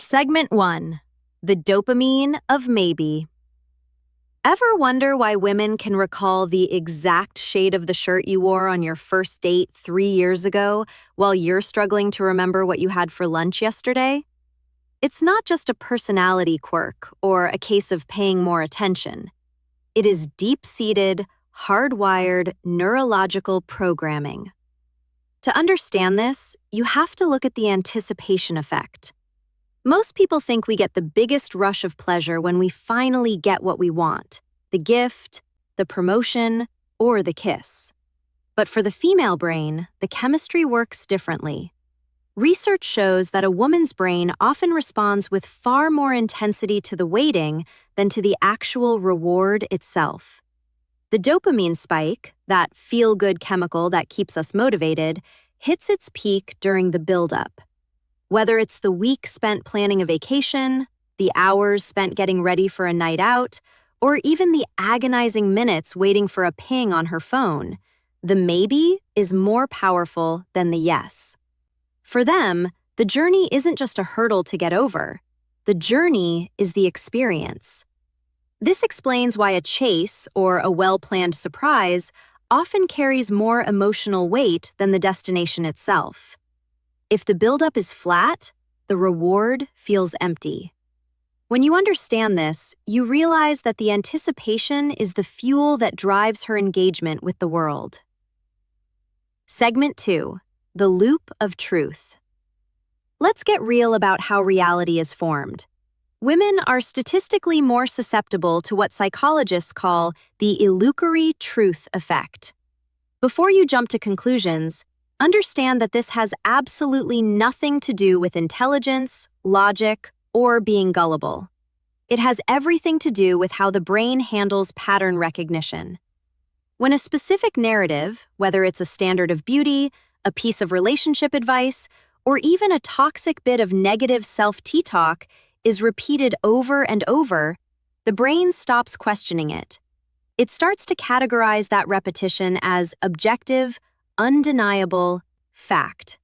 Segment 1. The dopamine of maybe. Ever wonder why women can recall the exact shade of the shirt you wore on your first date 3 years ago while you're struggling to remember what you had for lunch yesterday? It's not just a personality quirk or a case of paying more attention. It is deep-seated, hardwired neurological programming. To understand this, you have to look at the anticipation effect. Most people think we get the biggest rush of pleasure when we finally get what we want, the gift, the promotion, or the kiss. But for the female brain, the chemistry works differently. Research shows that a woman's brain often responds with far more intensity to the waiting than to the actual reward itself. The dopamine spike, that feel-good chemical that keeps us motivated, hits its peak during the build-up. Whether it's the week spent planning a vacation, the hours spent getting ready for a night out, or even the agonizing minutes waiting for a ping on her phone, the maybe is more powerful than the yes. For them, the journey isn't just a hurdle to get over. The journey is the experience. This explains why a chase or a well-planned surprise often carries more emotional weight than the destination itself. If the buildup is flat, the reward feels empty. When you understand this, you realize that the anticipation is the fuel that drives her engagement with the world. Segment 2. The loop of truth. Let's get real about how reality is formed. Women are statistically more susceptible to what psychologists call the illusory truth effect. Before you jump to conclusions, understand that this has absolutely nothing to do with intelligence, logic, or being gullible. It has everything to do with how the brain handles pattern recognition. When a specific narrative, whether it's a standard of beauty, a piece of relationship advice, or even a toxic bit of negative self-talk, is repeated over and over, the brain stops questioning it. It starts to categorize that repetition as objective, undeniable fact.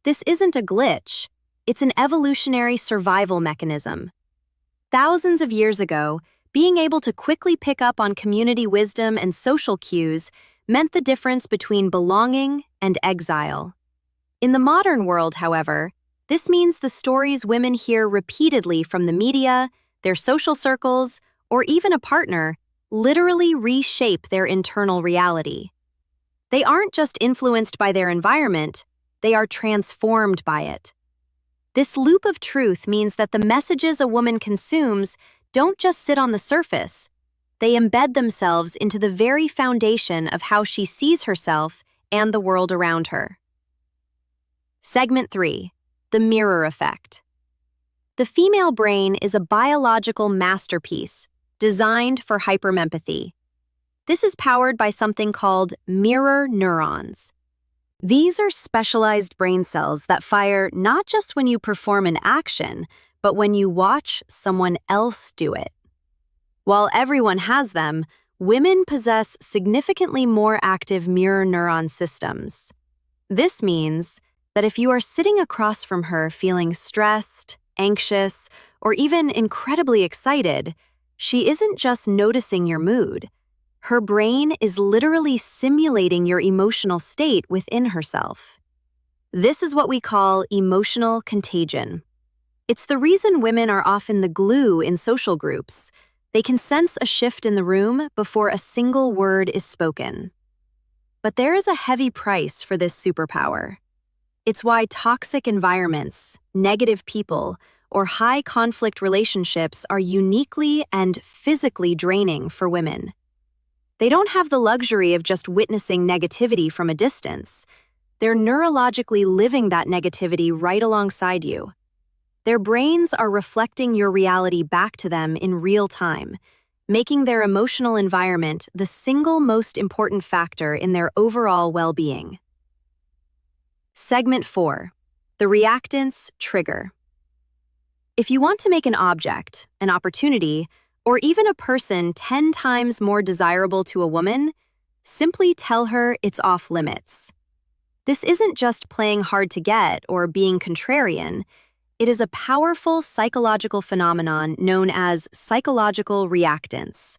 This isn't a glitch, it's an evolutionary survival mechanism. Thousands of years ago, being able to quickly pick up on community wisdom and social cues meant the difference between belonging and exile. In the modern world, however, this means the stories women hear repeatedly from the media, their social circles, or even a partner literally reshape their internal reality. They aren't just influenced by their environment, they are transformed by it. This loop of truth means that the messages a woman consumes don't just sit on the surface. They embed themselves into the very foundation of how she sees herself and the world around her. Segment 3. The mirror effect. The female brain is a biological masterpiece designed for hyperempathy. This is powered by something called mirror neurons. These are specialized brain cells that fire not just when you perform an action, but when you watch someone else do it. While everyone has them, women possess significantly more active mirror neuron systems. This means that if you are sitting across from her feeling stressed, anxious, or even incredibly excited, she isn't just noticing your mood. Her brain is literally simulating your emotional state within herself. This is what we call emotional contagion. It's the reason women are often the glue in social groups. They can sense a shift in the room before a single word is spoken. But there is a heavy price for this superpower. It's why toxic environments, negative people, or high-conflict relationships are uniquely and physically draining for women. They don't have the luxury of just witnessing negativity from a distance. They're neurologically living that negativity right alongside you. Their brains are reflecting your reality back to them in real time, making their emotional environment the single most important factor in their overall well-being. Segment 4. The reactance trigger. If you want to make an object, an opportunity, or even a person 10 times more desirable to a woman, simply tell her it's off limits. This isn't just playing hard to get or being contrarian. It is a powerful psychological phenomenon known as psychological reactance.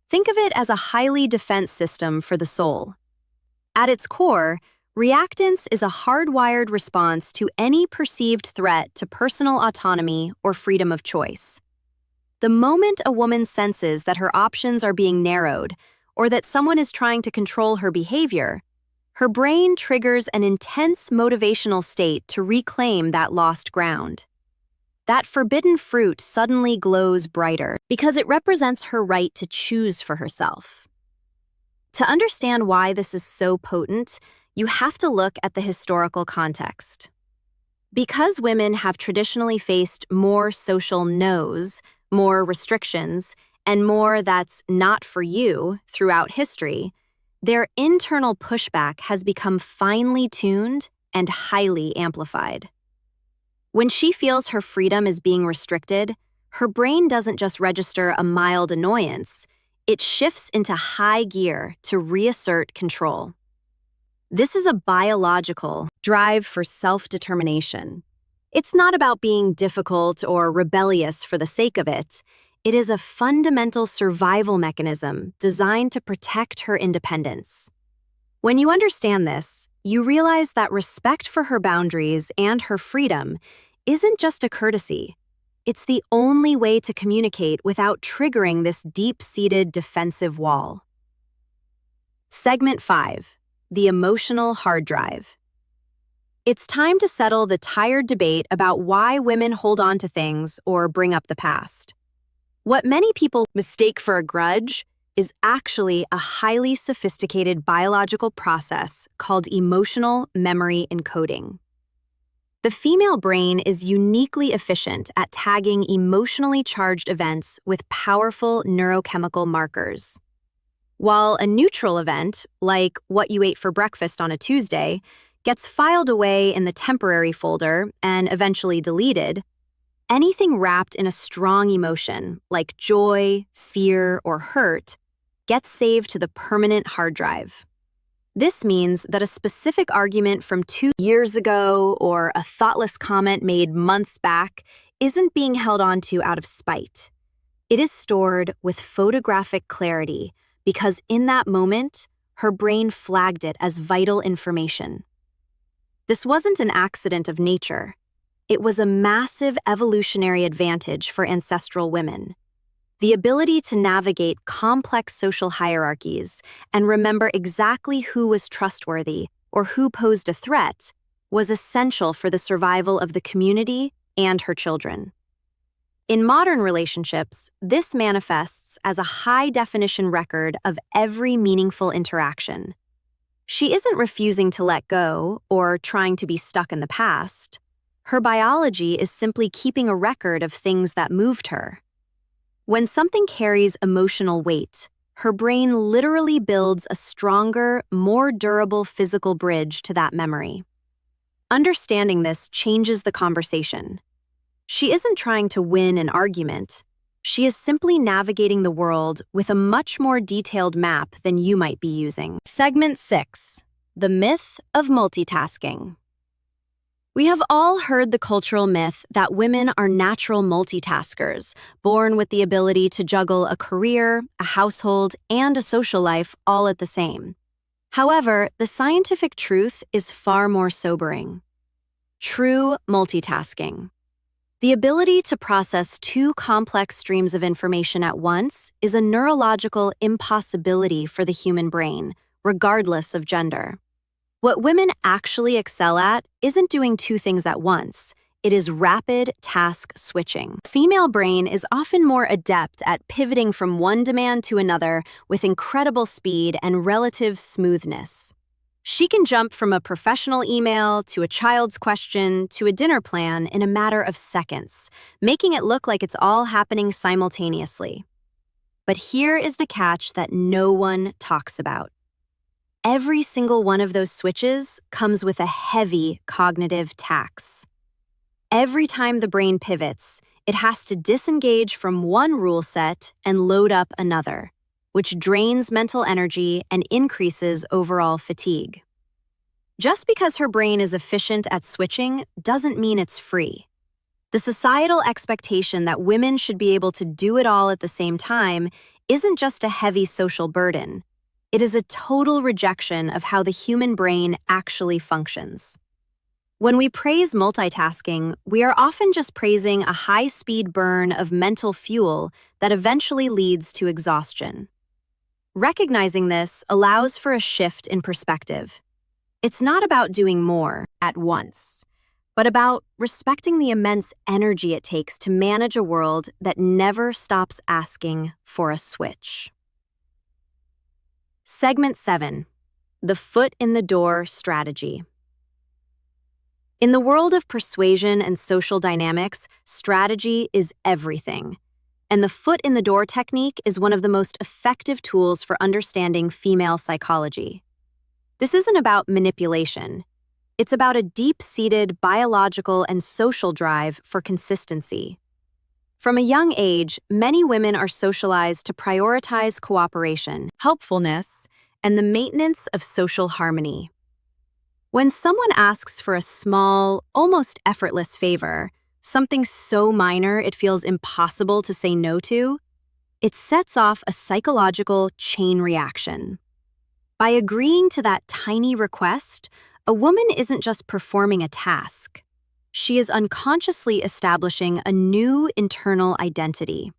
Think of it as a highly defense system for the soul. At its core, reactance is a hardwired response to any perceived threat to personal autonomy or freedom of choice. The moment a woman senses that her options are being narrowed or that someone is trying to control her behavior, her brain triggers an intense motivational state to reclaim that lost ground. That forbidden fruit suddenly glows brighter because it represents her right to choose for herself. To understand why this is so potent, you have to look at the historical context. Because women have traditionally faced more social no's, more restrictions, and more "that's not for you" throughout history, their internal pushback has become finely tuned and highly amplified. When she feels her freedom is being restricted, her brain doesn't just register a mild annoyance, it shifts into high gear to reassert control. This is a biological drive for self-determination. It's not about being difficult or rebellious for the sake of it. It is a fundamental survival mechanism designed to protect her independence. When you understand this, you realize that respect for her boundaries and her freedom isn't just a courtesy. It's the only way to communicate without triggering this deep-seated defensive wall. Segment 5. The emotional hard drive. It's time to settle the tired debate about why women hold on to things or bring up the past. What many people mistake for a grudge is actually a highly sophisticated biological process called emotional memory encoding. The female brain is uniquely efficient at tagging emotionally charged events with powerful neurochemical markers. While a neutral event, like what you ate for breakfast on a Tuesday, gets filed away in the temporary folder and eventually deleted, anything wrapped in a strong emotion, like joy, fear, or hurt, gets saved to the permanent hard drive. This means that a specific argument from 2 years ago or a thoughtless comment made months back isn't being held onto out of spite. It is stored with photographic clarity because in that moment, her brain flagged it as vital information. This wasn't an accident of nature. It was a massive evolutionary advantage for ancestral women. The ability to navigate complex social hierarchies and remember exactly who was trustworthy or who posed a threat was essential for the survival of the community and her children. In modern relationships, this manifests as a high-definition record of every meaningful interaction. She isn't refusing to let go or trying to be stuck in the past. Her biology is simply keeping a record of things that moved her. When something carries emotional weight, her brain literally builds a stronger, more durable physical bridge to that memory. Understanding this changes the conversation. She isn't trying to win an argument. She is simply navigating the world with a much more detailed map than you might be using. Segment 6. The myth of multitasking. We have all heard the cultural myth that women are natural multitaskers, born with the ability to juggle a career, a household, and a social life all at the same. However, the scientific truth is far more sobering. True multitasking. The ability to process two complex streams of information at once is a neurological impossibility for the human brain, regardless of gender. What women actually excel at isn't doing two things at once. It is rapid task switching. The female brain is often more adept at pivoting from one demand to another with incredible speed and relative smoothness. She can jump from a professional email to a child's question to a dinner plan in a matter of seconds, making it look like it's all happening simultaneously. But here is the catch that no one talks about. Every single one of those switches comes with a heavy cognitive tax. Every time the brain pivots, it has to disengage from one rule set and load up another, which drains mental energy and increases overall fatigue. Just because her brain is efficient at switching doesn't mean it's free. The societal expectation that women should be able to do it all at the same time isn't just a heavy social burden. It is a total rejection of how the human brain actually functions. When we praise multitasking, we are often just praising a high-speed burn of mental fuel that eventually leads to exhaustion. Recognizing this allows for a shift in perspective. It's not about doing more at once, but about respecting the immense energy it takes to manage a world that never stops asking for a switch. Segment 7. The foot in the door strategy. In the world of persuasion and social dynamics, strategy is everything. And the foot in the door technique is one of the most effective tools for understanding female psychology. This isn't about manipulation. It's about a deep-seated biological and social drive for consistency. From a young age, many women are socialized to prioritize cooperation, helpfulness, and the maintenance of social harmony. When someone asks for a small, almost effortless favor, something so minor it feels impossible to say no to, it sets off a psychological chain reaction. By agreeing to that tiny request, a woman isn't just performing a task. She is unconsciously establishing a new internal identity.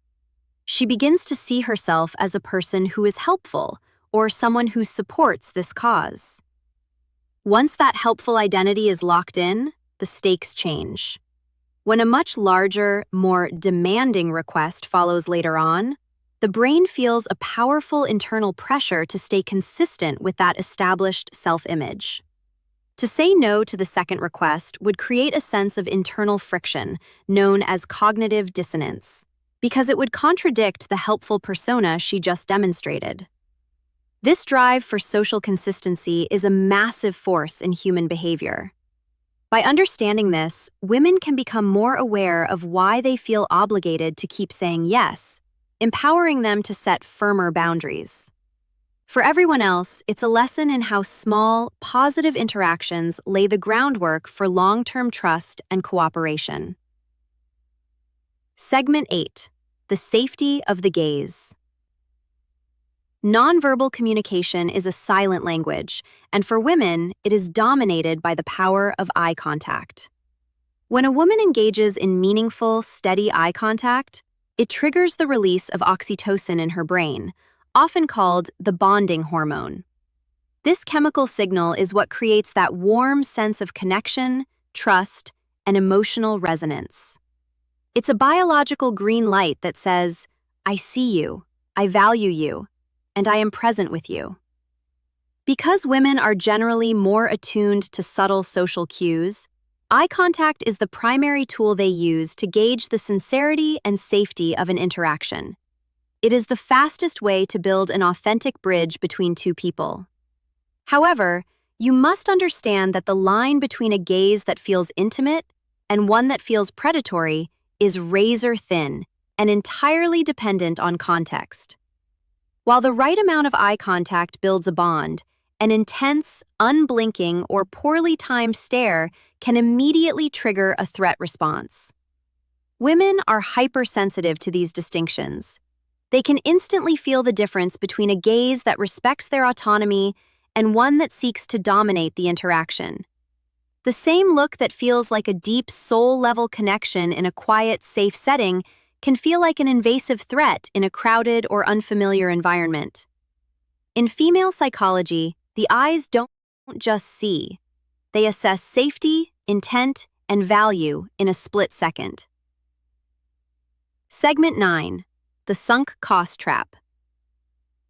She begins to see herself as a person who is helpful or someone who supports this cause. Once that helpful identity is locked in, the stakes change. When a much larger, more demanding request follows later on, the brain feels a powerful internal pressure to stay consistent with that established self-image. To say no to the second request would create a sense of internal friction, known as cognitive dissonance, because it would contradict the helpful persona she just demonstrated. This drive for social consistency is a massive force in human behavior. By understanding this, women can become more aware of why they feel obligated to keep saying yes, empowering them to set firmer boundaries. For everyone else, it's a lesson in how small, positive interactions lay the groundwork for long-term trust and cooperation. Segment 8. The safety of the gaze. Nonverbal communication is a silent language, and for women, it is dominated by the power of eye contact. When a woman engages in meaningful, steady eye contact, it triggers the release of oxytocin in her brain, often called the bonding hormone. This chemical signal is what creates that warm sense of connection, trust, and emotional resonance. It's a biological green light that says, "I see you, I value you, and I am present with you." Because women are generally more attuned to subtle social cues, eye contact is the primary tool they use to gauge the sincerity and safety of an interaction. It is the fastest way to build an authentic bridge between two people. However, you must understand that the line between a gaze that feels intimate and one that feels predatory is razor thin and entirely dependent on context. While the right amount of eye contact builds a bond, an intense, unblinking, or poorly timed stare can immediately trigger a threat response. Women are hypersensitive to these distinctions. They can instantly feel the difference between a gaze that respects their autonomy and one that seeks to dominate the interaction. The same look that feels like a deep soul-level connection in a quiet, safe setting can feel like an invasive threat in a crowded or unfamiliar environment. In female psychology, the eyes don't just see. They assess safety, intent, and value in a split second. Segment 9. The sunk cost trap.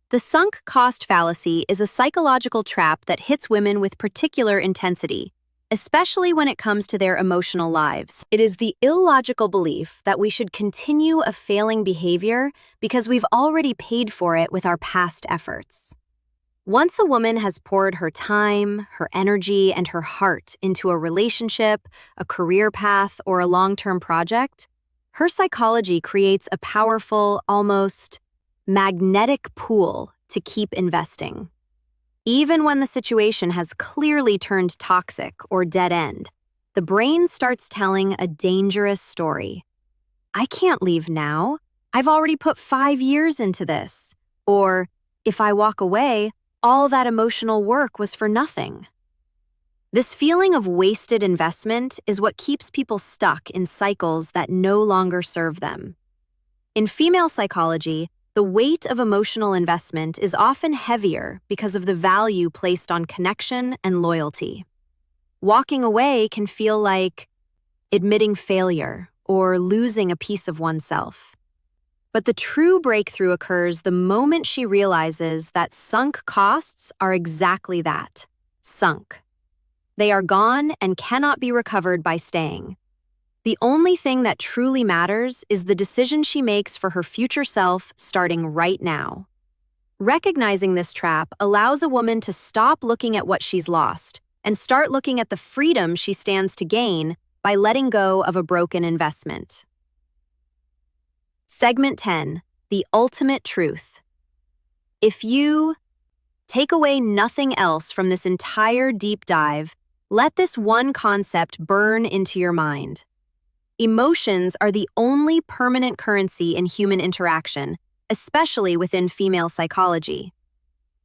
The sunk cost fallacy is a psychological trap that hits women with particular intensity, especially when it comes to their emotional lives. It is the illogical belief that we should continue a failing behavior because we've already paid for it with our past efforts. Once a woman has poured her time, her energy, and her heart into a relationship, a career path, or a long-term project, her psychology creates a powerful, almost magnetic pull to keep investing. Even when the situation has clearly turned toxic or dead-end, the brain starts telling a dangerous story. I can't leave now. I've already put 5 years into this. Or, if I walk away, all that emotional work was for nothing. This feeling of wasted investment is what keeps people stuck in cycles that no longer serve them. In female psychology, the weight of emotional investment is often heavier because of the value placed on connection and loyalty. Walking away can feel like admitting failure or losing a piece of oneself. But the true breakthrough occurs the moment she realizes that sunk costs are exactly that, sunk. They are gone and cannot be recovered by staying. The only thing that truly matters is the decision she makes for her future self starting right now. Recognizing this trap allows a woman to stop looking at what she's lost and start looking at the freedom she stands to gain by letting go of a broken investment. Segment 10, The Ultimate Truth. If you take away nothing else from this entire deep dive, let this one concept burn into your mind. Emotions are the only permanent currency in human interaction, especially within female psychology.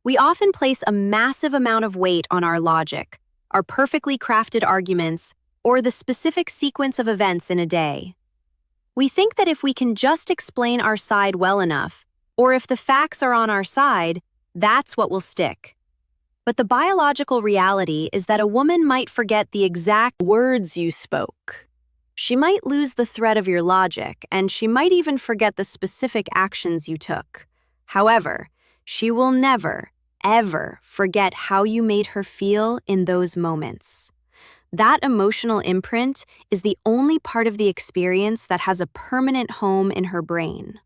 We often place a massive amount of weight on our logic, our perfectly crafted arguments, or the specific sequence of events in a day. We think that if we can just explain our side well enough, or if the facts are on our side, that's what will stick. But the biological reality is that a woman might forget the exact words you spoke. She might lose the thread of your logic, and she might even forget the specific actions you took. However, she will never, ever forget how you made her feel in those moments. That emotional imprint is the only part of the experience that has a permanent home in her brain.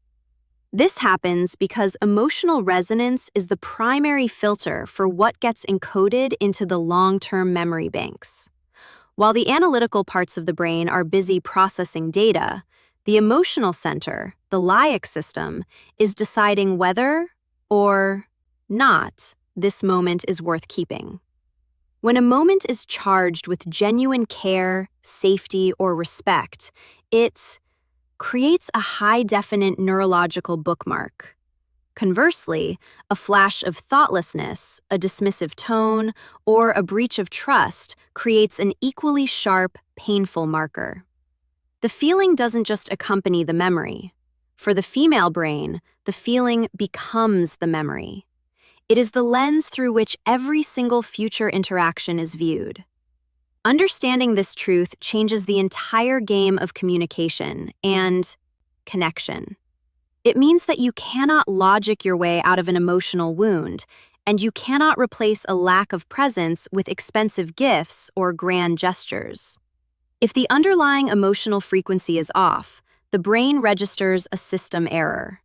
This happens because emotional resonance is the primary filter for what gets encoded into the long-term memory banks. While the analytical parts of the brain are busy processing data, the emotional center, the limbic system, is deciding whether or not this moment is worth keeping. When a moment is charged with genuine care, safety, or respect, it creates a high-definite neurological bookmark. Conversely, a flash of thoughtlessness, a dismissive tone, or a breach of trust creates an equally sharp, painful marker. The feeling doesn't just accompany the memory. For the female brain, the feeling becomes the memory. It is the lens through which every single future interaction is viewed. Understanding this truth changes the entire game of communication and connection. It means that you cannot logic your way out of an emotional wound, and you cannot replace a lack of presence with expensive gifts or grand gestures. If the underlying emotional frequency is off, the brain registers a system error.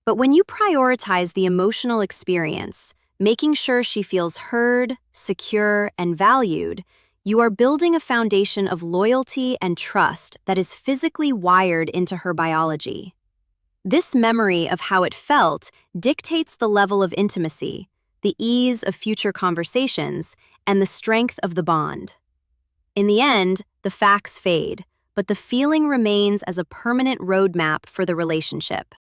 But when you prioritize the emotional experience, making sure she feels heard, secure, and valued, you are building a foundation of loyalty and trust that is physically wired into her biology. This memory of how it felt dictates the level of intimacy, the ease of future conversations, and the strength of the bond. In the end, the facts fade, but the feeling remains as a permanent roadmap for the relationship.